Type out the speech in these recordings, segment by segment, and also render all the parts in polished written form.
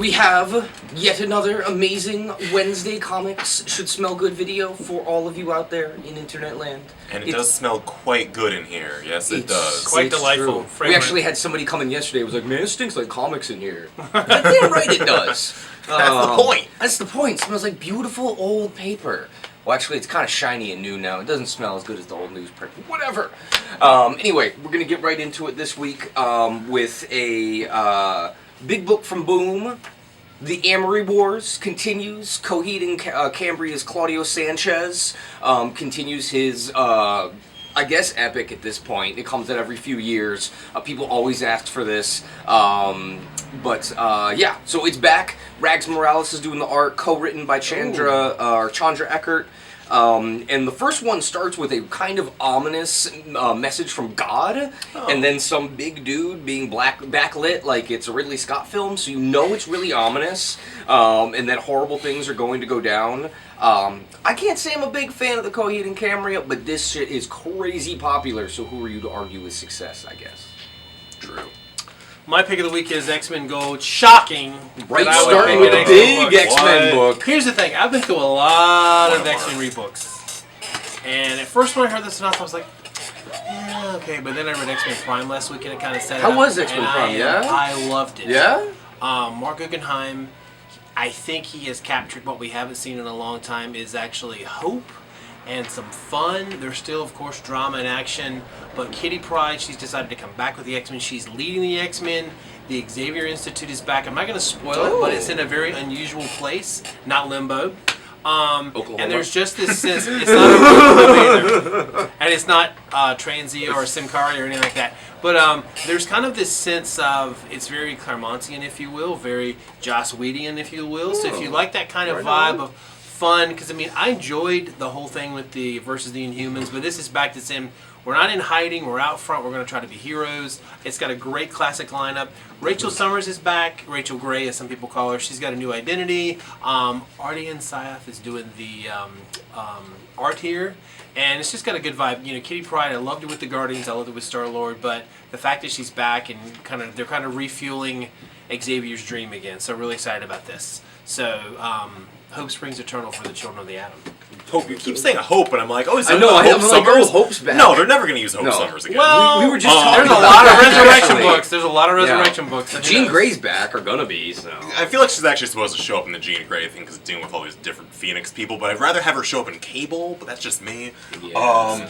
we have yet another amazing Wednesday Comics Should Smell Good video for all of you out there in internet land. And it does smell quite good in here. Yes, it does. Quite delightful. We actually had somebody come in yesterday who was like, man, it stinks like comics in here. Like, damn right it does. That's the point. That's the point. It smells like beautiful old paper. Well, actually, it's kind of shiny and new now. It doesn't smell as good as the old newspaper. Whatever. Anyway, we're going to get right into it this week with a big book from Boom. The Amory Wars continues. Coheed and Cambria's Claudio Sanchez continues his, I guess, epic at this point. It comes out every few years. People always ask for this. Yeah, so it's back. Rags Morales is doing the art, co-written by Chandra Eckert. And the first one starts with a kind of ominous message from God, and then some big dude being backlit like it's a Ridley Scott film, so you know it's really ominous, and that horrible things are going to go down. I can't say I'm a big fan of the Coheed and Cambria, but this shit is crazy popular, so who are you to argue with success, I guess? True. My pick of the week is X-Men Gold. Shocking. Right, starting with a big X-Men book. Here's the thing. I've been through a lot of X-Men rebooks. And at first when I heard this enough, I was like, yeah, okay. But then I read X-Men Prime last week and it kind of set it up. How was X-Men Prime, I loved it. Yeah? Mark Guggenheim, I think he has captured what we haven't seen in a long time is actually hope and some fun. There's still, of course, drama and action. But Kitty Pryde, she's decided to come back with the X-Men. She's leading the X-Men. The Xavier Institute is back. I'm not going to spoil it, but it's in a very unusual place, not Limbo. Oklahoma. And there's just this sense, it's not Oklahoma either. And it's not Transia or Simcari or anything like that. But there's kind of this sense of, it's very Claremontian, if you will, very Joss Whedon, if you will. So if you like that kind of vibe of fun, because I mean, I enjoyed the whole thing with the versus the Inhumans, but this is back to saying we're not in hiding, we're out front, we're going to try to be heroes. It's got a great classic lineup. Rachel Summers is back, Rachel Gray as some people call her. She's got a new identity. Ardian Syaf is doing the art here, and it's just got a good vibe. You know, Kitty Pryde, I loved it with the Guardians, I loved it with Star-Lord, but the fact that she's back and they're kind of refueling Xavier's dream again, so really excited about this. So, Hope springs eternal for the children of the atom. Hope. You keep saying Hope, and I'm like, oh, is that I know, Hope Summers? Like, Hope's back. No, they're never going to use Hope Summers again. Well, we were just talking there's a about lot of that, resurrection actually. books. There's a lot of resurrection books. Jean Grey's back, or gonna be, so. I feel like she's actually supposed to show up in the Jean Grey thing because dealing with all these different Phoenix people, but I'd rather have her show up in Cable, but that's just me.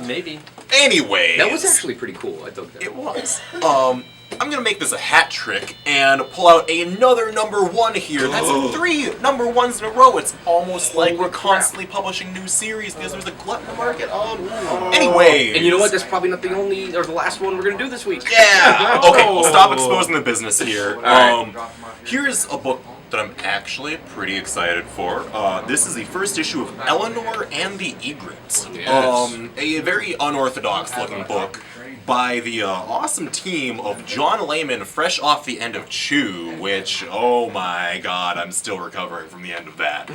Maybe. Anyway. That was actually pretty cool, I thought that. It was. I'm going to make this a hat trick and pull out another #1 here. That's 3 #1s in a row. It's almost like we're constantly publishing new series because there's a glut in the market. Anyway. And you know what? That's probably not the only, or the last one we're going to do this week. Yeah! Okay, we'll stop exposing the business here. Alright. Here's a book that I'm actually pretty excited for. This is the first issue of Eleanor and the Egrets. Yes. A very unorthodox looking book by the awesome team of John Layman, fresh off the end of Chew, which, oh my god, I'm still recovering from the end of that.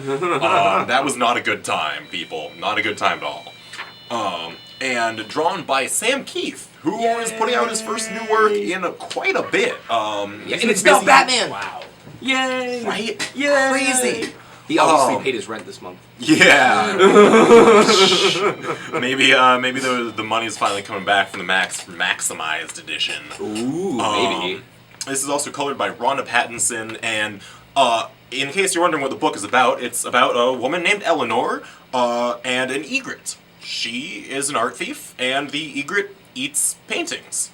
That was not a good time, people. Not a good time at all. And drawn by Sam Keith, who is putting out his first new work in quite a bit. And it's not Batman! Wow. Yay! Right? Yay! Crazy! He obviously paid his rent this month. Yeah. maybe the money's finally coming back from the maximized edition. Ooh, maybe. This is also colored by Rhonda Pattinson, and in case you're wondering what the book is about, it's about a woman named Eleanor and an egret. She is an art thief, and the egret eats paintings.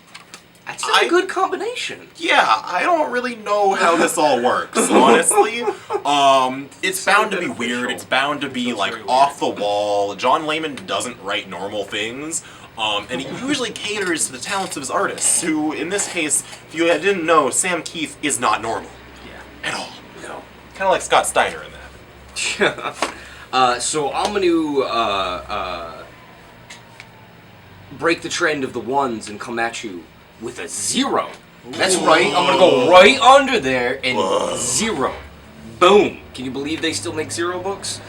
That's a good combination. Yeah, I don't really know how this all works, honestly. It's bound to be weird. It's bound to be, like, off the wall. John Layman doesn't write normal things. And he usually caters to the talents of his artists, who, in this case, if you didn't know, Sam Keith is not normal. Yeah. At all. No. Kind of like Scott Steiner in that. So I'm going to break the trend of the ones and come at you with a 0. That's right, I'm gonna go right under there and 0. Boom. Can you believe they still make 0 books?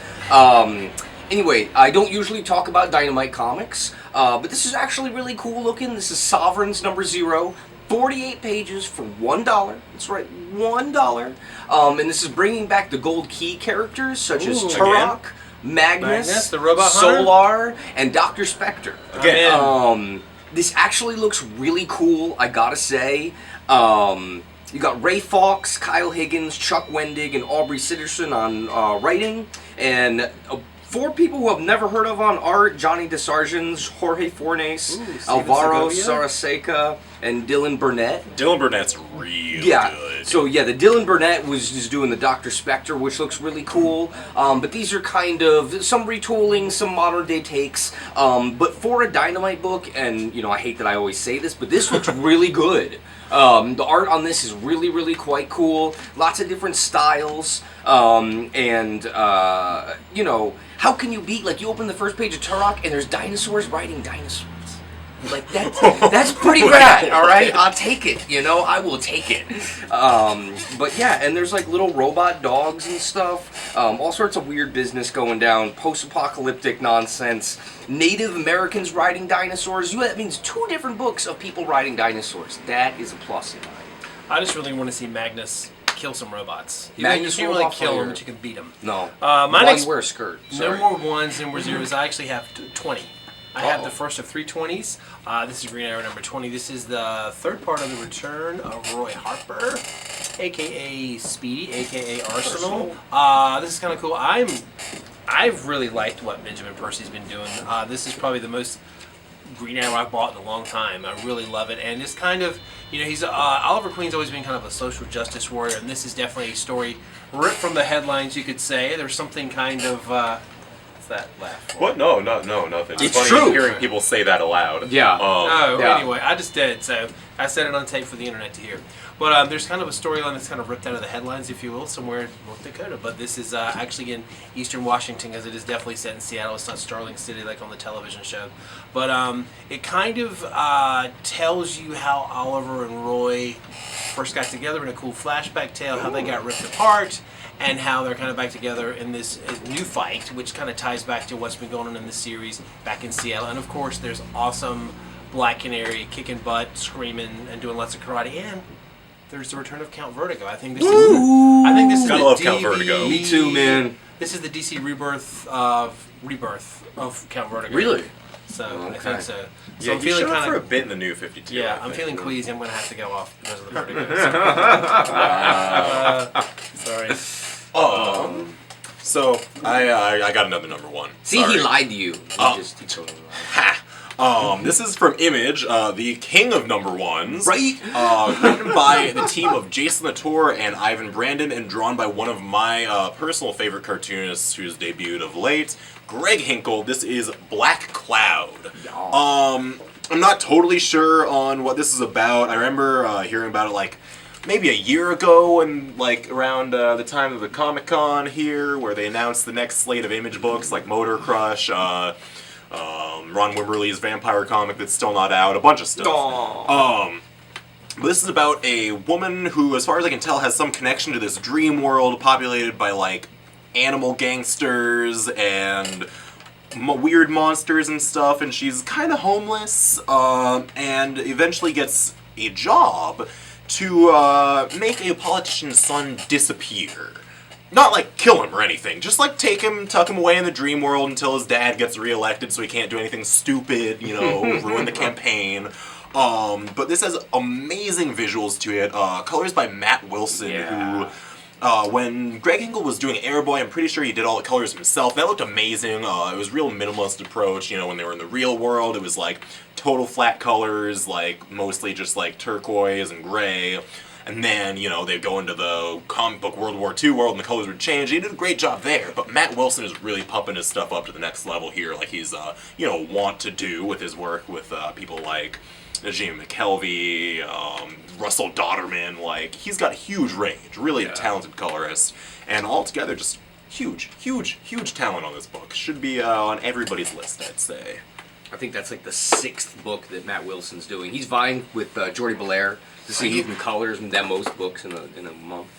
Anyway, I don't usually talk about Dynamite Comics, but this is actually really cool looking. This is Sovereign's #0. 48 pages for $1. That's right, $1. And this is bringing back the Gold Key characters such as Turok, Magnus, the robot hunter? Solar, and Dr. Spectre. Again. This actually looks really cool, I gotta say. You got Ray Fawkes, Kyle Higgins, Chuck Wendig, and Aubrey Sitterson on writing, and 4 people who I've never heard of on art: Johnny DeSargins, Jorge Fornes, Alvaro Saraseca, and Dylan Burnett. Dylan Burnett's real good. So the Dylan Burnett was just doing the Dr. Spectre, which looks really cool. But these are kind of some retooling, some modern day takes. But for a Dynamite book, and I hate that I always say this, but this looks really good. The art on this is really, really quite cool. Lots of different styles. How can you beat, you open the first page of Turok and there's dinosaurs riding dinosaurs? That's pretty rad, all right? I'll take it, I will take it. And there's little robot dogs and stuff. All sorts of weird business going down. Post-apocalyptic nonsense. Native Americans riding dinosaurs. That means 2 different books of people riding dinosaurs. That is a plus in mine. I just really want to see Magnus kill some robots. Magnus you can't really kill them, but you can beat them. No. My you wear a skirt. No more 1s, no more 0s. I actually have 20. I have the first of 3 20s. This is Green Arrow number 20. This is the 3rd part of the return of Roy Harper, a.k.a. Speedy, a.k.a. Arsenal. This is kind of cool. I've really liked what Benjamin Percy's been doing. This is probably the most Green Arrow I've bought in a long time. I really love it. And it's kind of, he's Oliver Queen's always been kind of a social justice warrior, and this is definitely a story ripped from the headlines, you could say. There's something kind of... that laugh? What? No, nothing. It's funny true. hearing people say that aloud. Yeah. Anyway, I just did, so I said it on tape for the internet to hear. But there's kind of a storyline that's kind of ripped out of the headlines, if you will, somewhere in North Dakota. But this is actually in eastern Washington, because it is definitely set in Seattle. It's not Starling City like on the television show. But it kind of tells you how Oliver and Roy first got together in a cool flashback tale, how they got ripped apart, and how they're kind of back together in this new fight, which kind of ties back to what's been going on in the series back in Seattle. And of course, there's awesome Black Canary kicking butt, screaming, and doing lots of karate. And there's the return of Count Vertigo. I think this is the Gotta love Count Vertigo. Me too, man. This is the DC rebirth of Count Vertigo. Really? So Okay. I think so. Yeah, I'm he showed feeling up kind for a of. bit in the new 52. Yeah, I I'm think. feeling queasy. I'm going to have to go off because of the vertigo. Sorry. So I got another number 1. See, Sorry. he lied to you. He totally lied. Ha! This is from Image, the king of number 1s. Right? Written by the team of Jason Latour and Ivan Brandon, and drawn by one of my personal favorite cartoonists who's debuted of late, Greg Hinkle. This is Black Cloud. I'm not totally sure on what this is about. I remember hearing about it maybe a year ago, and around the time of the Comic-Con here, where they announced the next slate of Image books like Motor Crush, Ron Wimberly's vampire comic that's still not out, a bunch of stuff. But this is about a woman who, as far as I can tell, has some connection to this dream world populated by animal gangsters and weird monsters and stuff, and she's kind of homeless, and eventually gets a job to make a politician's son disappear. Not kill him or anything, just take him, tuck him away in the dream world until his dad gets reelected so he can't do anything stupid, ruin the campaign. But this has amazing visuals to it, colors by Matt Wilson, who... when Greg Hinkle was doing Airboy, I'm pretty sure he did all the colors himself. That looked amazing. It was a real minimalist approach. When they were in the real world, it was total flat colors, mostly just turquoise and gray. And then, they'd go into the comic book World War II world and the colors would change. He did a great job there, but Matt Wilson is really pumping his stuff up to the next level here, like he's, want to do with his work with people like Najim McKelvey, Russell Dodderman. He's got huge range, really talented colorist, and altogether just huge talent on this book. Should be on everybody's list, I'd say. I think that's the 6th book that Matt Wilson's doing. He's vying with Jordy Belair to see who can colors than most books in a month.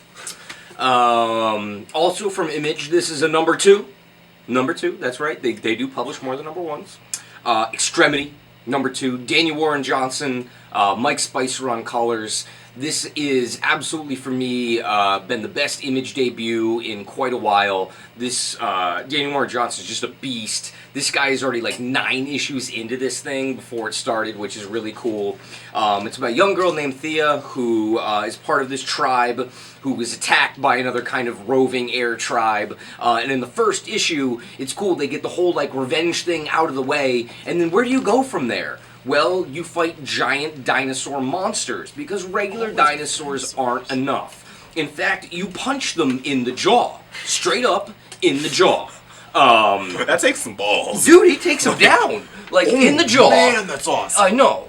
Also from Image, this is a number 2. Number 2, that's right. They do publish more than number 1s. Extermity, number 2. Daniel Warren Johnson, Mike Spicer on colors. This is absolutely, for me, been the best Image debut in quite a while. This, Daniel Moore Johnson is just a beast. This guy is already like 9 issues into this thing before it started, which is really cool. It's about a young girl named Thea who is part of this tribe who was attacked by another kind of roving air tribe. And in the first issue, it's cool. They get the whole like revenge thing out of the way. And then where do you go from there? Well, you fight giant dinosaur monsters, because regular dinosaurs aren't enough. In fact, you punch them in the jaw. Straight up in the jaw. That takes some balls. Dude, he takes him down. Like, in the jaw. Man, that's awesome. I know.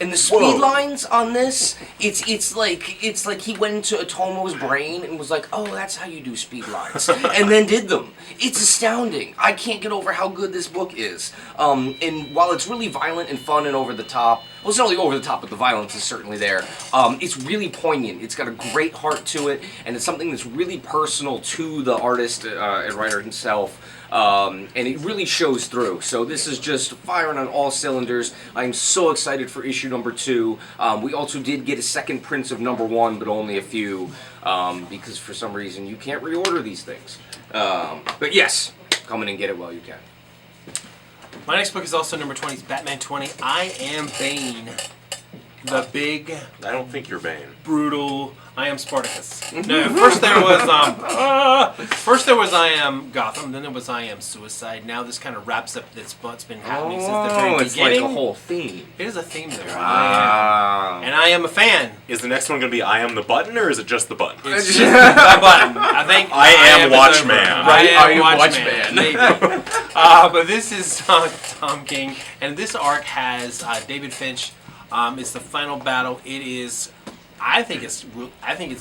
And the speed Whoa. lines on this, it's like he went into Otomo's brain and was like, oh, that's how you do speed lines, and then did them. It's astounding. I can't get over how good this book is. And while it's really violent and fun and over the top, well, it's not only over the top, but the violence is certainly there. It's really poignant. It's got a great heart to it, and it's something that's really personal to the artist and writer himself. And it really shows through. So this is just firing on all cylinders. I'm so excited for issue number 2. We also did get a second prints of number 1, but only a few, because for some reason you can't reorder these things. But yes, come in and get it while you can. My next book is also number 20. It's Batman 20. I Am Bane. The big, I don't think you're Bane. brutal. I am Spartacus. No, first there was I am Gotham. Then there was I am Suicide. Now this kind of wraps up what's been happening since the very it's beginning. like a whole theme. It is a theme there. Wow. And I am a fan. Is the next one going to be I am the button, or is it just the button? It's just the button. I think I am is Watchman. over. Right? I Are am you Watchman. Watchman? Maybe. But this is Tom King, and this arc has David Finch. It's the final battle. It is. I think it's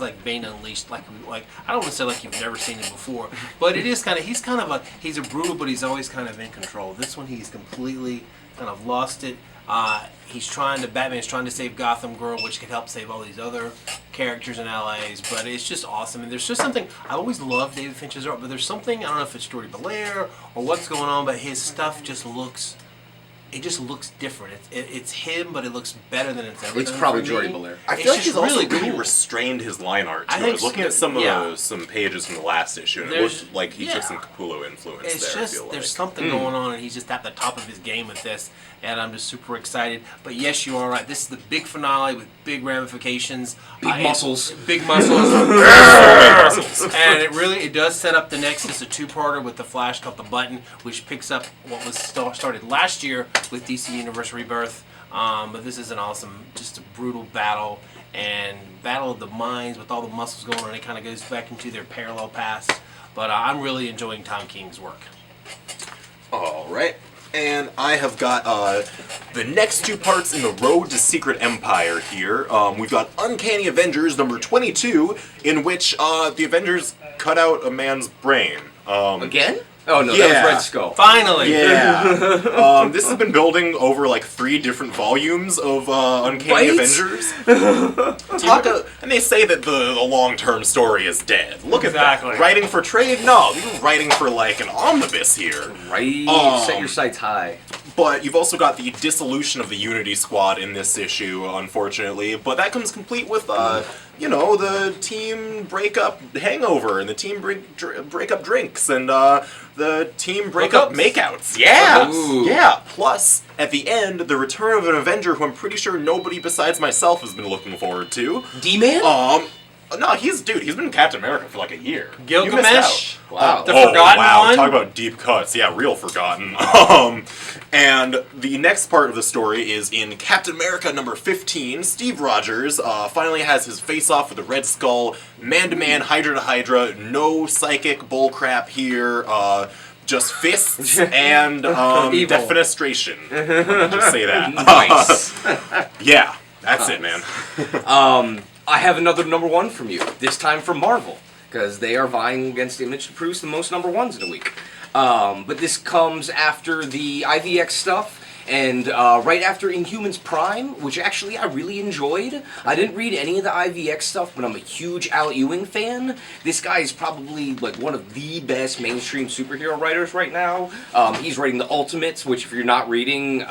like Bane Unleashed. Like I don't want to say like you've never seen him before, but it is kind of he's a brutal, but he's always kind of in control. This one he's completely kind of lost it. Batman's trying to save Gotham Girl, which could help save all these other characters and allies, but it's just awesome. And there's just something, I always love David Finch's art, but there's something, I don't know if it's Story Belair or what's going on, but his stuff just looks different. It's him, but it looks better than it's ever It's done probably for Jordy me. Belair. I It's feel like just he's also really really cool. restrained his line art too. I I think was looking at some pages from the last issue, and it There's- looked like he yeah. took some Capullo influence It's there. I just feel there's like. something going on, and he's just at the top of his game with this, and I'm just super excited. But yes, you are right. This is the big finale with big ramifications, Big muscles. big muscles, and it does set up the next. It's a 2-parter with the Flash called The Button, which picks up what was started last year with DC Universe Rebirth. But this is an awesome, just a brutal battle, and battle of the minds with all the muscles going on. It kind of goes back into their parallel past. But I'm really enjoying Tom King's work. All right. And I have got the next 2 parts in the Road to Secret Empire here. We've got Uncanny Avengers number 22, in which the Avengers cut out a man's brain. Again? Oh no, Yeah. that was Red Skull. Finally! Yeah. This has been building over like 3 different volumes of Uncanny Right? Avengers. And they say that the long-term story is dead. Look at Exactly. that. Writing for trade? No, you're writing for like an omnibus here. Right? Set your sights high. But you've also got the dissolution of the Unity Squad in this issue, unfortunately. But that comes complete with, the team breakup hangover, and the team breakup drinks, and the team breakup Hookups? makeouts. Yeah! Ooh. Yeah! Plus, at the end, the return of an Avenger who I'm pretty sure nobody besides myself has been looking forward to. D-Man? No, he's been Captain America for like a year. Gilgamesh? Wow. The forgotten one? Talk about deep cuts. Yeah, real forgotten. And the next part of the story is in Captain America number 15. Steve Rogers finally has his face-off with the Red Skull. Man-to-man, Hydra to Hydra. No psychic bullcrap here. Just fists and Evil. defenestration. Let me just say that. Nice. Yeah, that's it, man. I have another number 1 from you. This time from Marvel, because they are vying against Image to produce the most number 1s in a week. But this comes after the IVX stuff, and right after Inhumans Prime, which actually I really enjoyed. I didn't read any of the IVX stuff, but I'm a huge Al Ewing fan. This guy is probably like one of the best mainstream superhero writers right now. He's writing the Ultimates, which if you're not reading,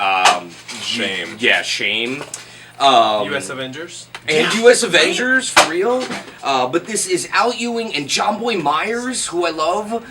Shame. Yeah, shame. U.S. Avengers. And U.S. Avengers, for real. But this is Al Ewing and John Boy Myers, who I love,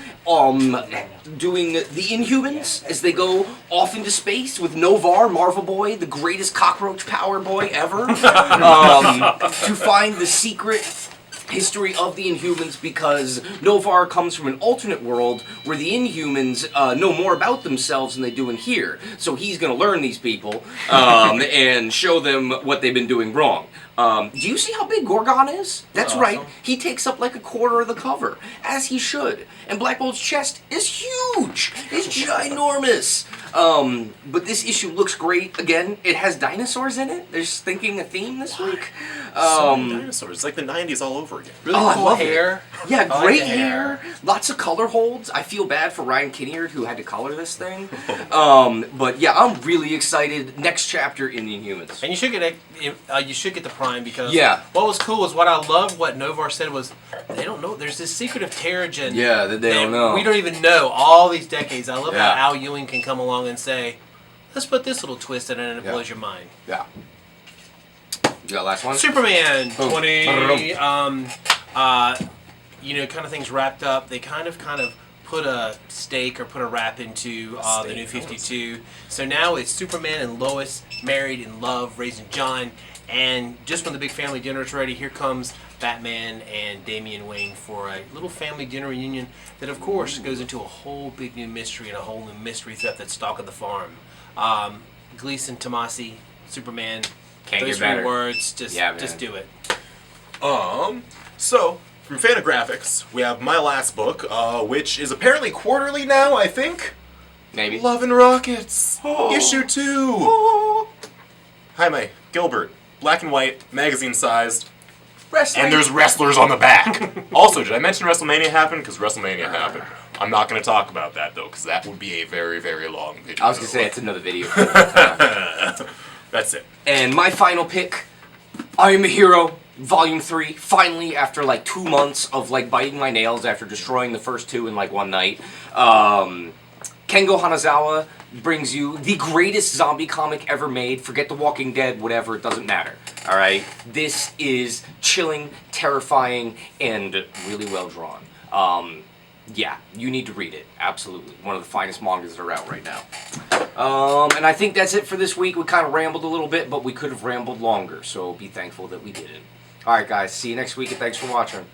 doing the Inhumans as they go off into space with Novar, Marvel Boy, the greatest cockroach power boy ever, to find the secret history of the Inhumans, because Novar comes from an alternate world where the Inhumans know more about themselves than they do in here. So he's going to learn these people and show them what they've been doing wrong. Do you see how big Gorgon is? That's right. He takes up like a quarter of the cover, as he should. And Black Bolt's chest is huge. It's ginormous. But this issue looks great. Again, it has dinosaurs in it. They're just thinking a theme this week. So many dinosaurs. It's like the 90s all over again. Really I cool love hair. It. Yeah, I great like the hair. Lots of color holds. I feel bad for Ryan Kinnear, who had to color this thing. But yeah, I'm really excited. Next chapter in the Inhumans. And you should get the Prime, because what was cool was what I loved. What Novar said was they don't know. There's this secret of Terrigen. Yeah, that they don't know. We don't even know all these decades. I love how Al Ewing can come along and say, "Let's put this little twist in it, and it blows your mind." Yeah. You got last one? Superman 20. Kind of things wrapped up. They kind of put a stake or put a wrap into the New 52. So now it's Superman and Lois married in love, raising John. And just when the big family dinner is ready, here comes Batman and Damian Wayne for a little family dinner reunion that, of course, goes into a whole big new mystery and a whole new mystery theft that's stalking the farm. Gleason, Tomasi, Superman. Can't those get better. 3 words, just do it. So, from Fantagraphics, we have my last book, which is apparently quarterly now, I think. Maybe. Love and Rockets, issue 2. Jaime Gilbert, black and white, magazine sized. Wrestling. And there's wrestlers on the back. Also, did I mention WrestleMania happened? Because WrestleMania happened. I'm not going to talk about that, though, because that would be a very, very long video. I was going to say, it's another video. That's it. And my final pick, I Am a Hero, Volume 3. Finally, after like 2 months of like biting my nails after destroying the first 2 in like one night, Kengo Hanazawa brings you the greatest zombie comic ever made. Forget The Walking Dead, whatever, it doesn't matter. Alright? This is chilling, terrifying, and really well drawn. Yeah, you need to read it. Absolutely. One of the finest mangas that are out right now. And I think that's it for this week. We kind of rambled a little bit, but we could have rambled longer, so be thankful that we didn't. Alright guys, see you next week, and thanks for watching.